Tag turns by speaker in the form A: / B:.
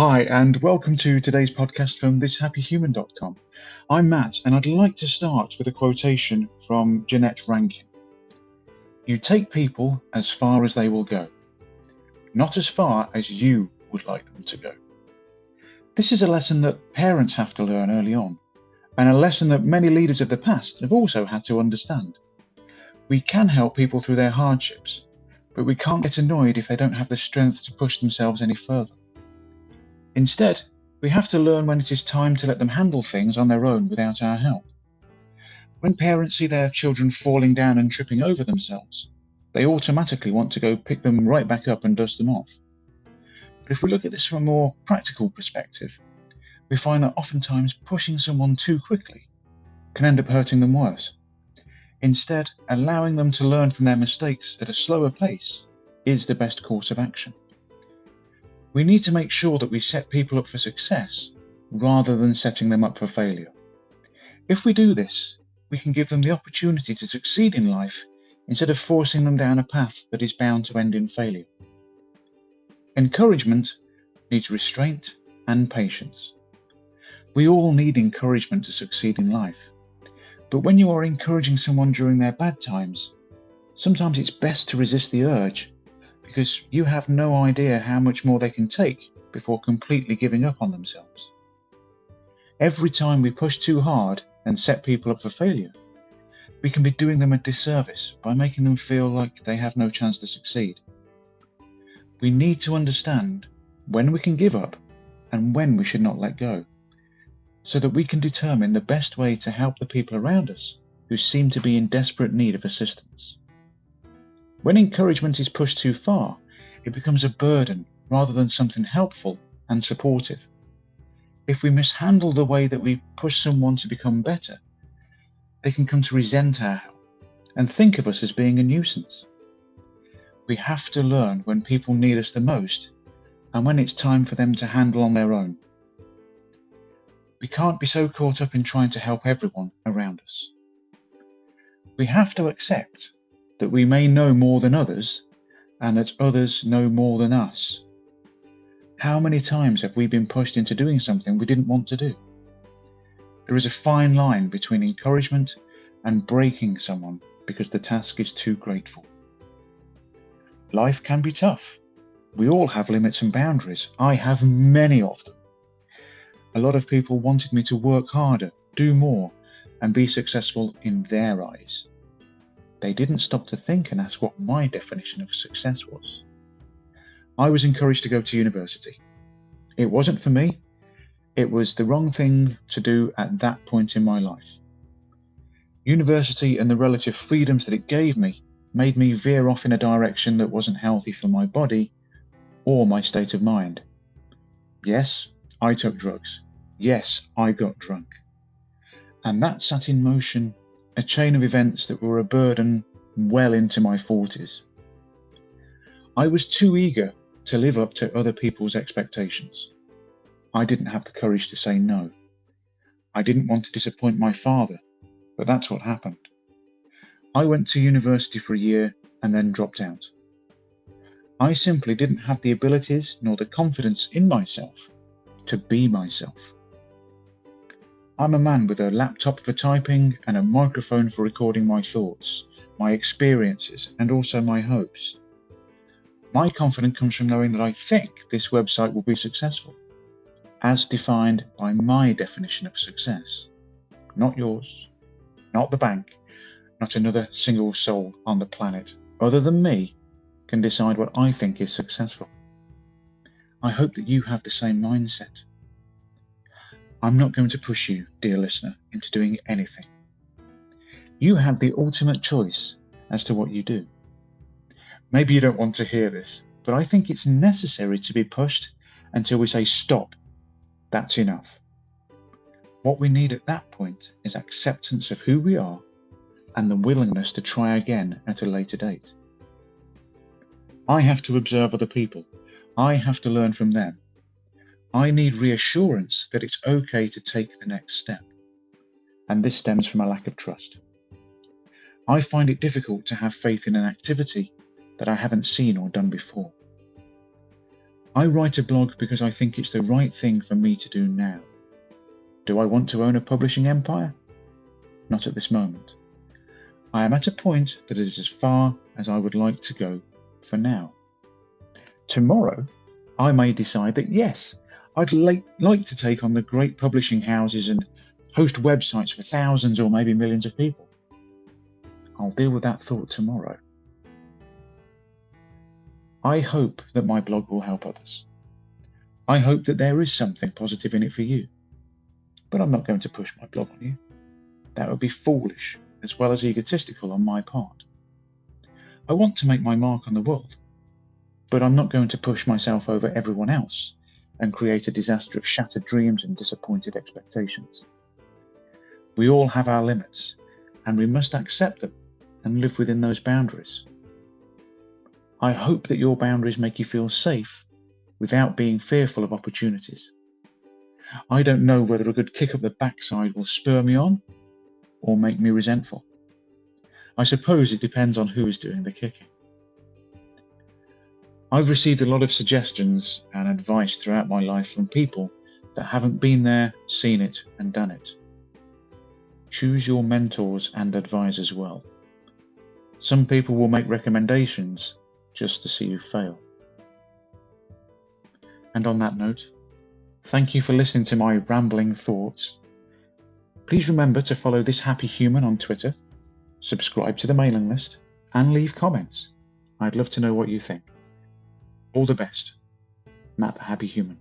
A: Hi, and welcome to today's podcast from thishappyhuman.com. I'm Matt, and I'd like to start with a quotation from Jeanette Rankin. You take people as far as they will go, not as far as you would like them to go. This is a lesson that parents have to learn early on, and a lesson that many leaders of the past have also had to understand. We can help people through their hardships, but we can't get annoyed if they don't have the strength to push themselves any further. Instead, we have to learn when it is time to let them handle things on their own without our help. When parents see their children falling down and tripping over themselves, they automatically want to go pick them right back up and dust them off. But if we look at this from a more practical perspective, we find that oftentimes pushing someone too quickly can end up hurting them worse. Instead, allowing them to learn from their mistakes at a slower pace is the best course of action. We need to make sure that we set people up for success rather than setting them up for failure. If we do this, we can give them the opportunity to succeed in life instead of forcing them down a path that is bound to end in failure. Encouragement needs restraint and patience. We all need encouragement to succeed in life. But when you are encouraging someone during their bad times, sometimes it's best to resist the urge, because you have no idea how much more they can take before completely giving up on themselves. Every time we push too hard and set people up for failure, we can be doing them a disservice by making them feel like they have no chance to succeed. We need to understand when we can give up and when we should not let go, so that we can determine the best way to help the people around us who seem to be in desperate need of assistance. When encouragement is pushed too far, it becomes a burden rather than something helpful and supportive. If we mishandle the way that we push someone to become better, they can come to resent our help and think of us as being a nuisance. We have to learn when people need us the most and when it's time for them to handle on their own. We can't be so caught up in trying to help everyone around us. We have to accept that we may know more than others, and that others know more than us. How many times have we been pushed into doing something we didn't want to do? There is a fine line between encouragement and breaking someone because the task is too great. Life can be tough. We all have limits and boundaries. I have many of them. A lot of people wanted me to work harder, do more, and be successful in their eyes. They didn't stop to think and ask what my definition of success was. I was encouraged to go to university. It wasn't for me. It was the wrong thing to do at that point in my life. University and the relative freedoms that it gave me made me veer off in a direction that wasn't healthy for my body or my state of mind. Yes, I took drugs. Yes, I got drunk. And that set in motion a chain of events that were a burden well into my 40s. I was too eager to live up to other people's expectations. I didn't have the courage to say no. I didn't want to disappoint my father, but that's what happened. I went to university for a year and then dropped out. I simply didn't have the abilities nor the confidence in myself to be myself. I'm a man with a laptop for typing and a microphone for recording my thoughts, my experiences, and also my hopes. My confidence comes from knowing that I think this website will be successful, as defined by my definition of success. Not yours, not the bank, not another single soul on the planet, other than me, can decide what I think is successful. I hope that you have the same mindset. I'm not going to push you, dear listener, into doing anything. You have the ultimate choice as to what you do. Maybe you don't want to hear this, but I think it's necessary to be pushed until we say stop. That's enough. What we need at that point is acceptance of who we are and the willingness to try again at a later date. I have to observe other people. I have to learn from them. I need reassurance that it's okay to take the next step. And this stems from a lack of trust. I find it difficult to have faith in an activity that I haven't seen or done before. I write a blog because I think it's the right thing for me to do now. Do I want to own a publishing empire? Not at this moment. I am at a point that is as far as I would like to go for now. Tomorrow, I may decide that yes, I'd like to take on the great publishing houses and host websites for thousands or maybe millions of people. I'll deal with that thought tomorrow. I hope that my blog will help others. I hope that there is something positive in it for you. But I'm not going to push my blog on you. That would be foolish as well as egotistical on my part. I want to make my mark on the world, but I'm not going to push myself over everyone else and create a disaster of shattered dreams and disappointed expectations. We all have our limits, and we must accept them and live within those boundaries. I hope that your boundaries make you feel safe without being fearful of opportunities. I don't know whether a good kick up the backside will spur me on or make me resentful. I suppose it depends on who is doing the kicking. I've received a lot of suggestions and advice throughout my life from people that haven't been there, seen it, and done it. Choose your mentors and advisors well. Some people will make recommendations just to see you fail. And on that note, thank you for listening to my rambling thoughts. Please remember to follow This Happy Human on Twitter, subscribe to the mailing list, and leave comments. I'd love to know what you think. All the best, Matt the Happy Human.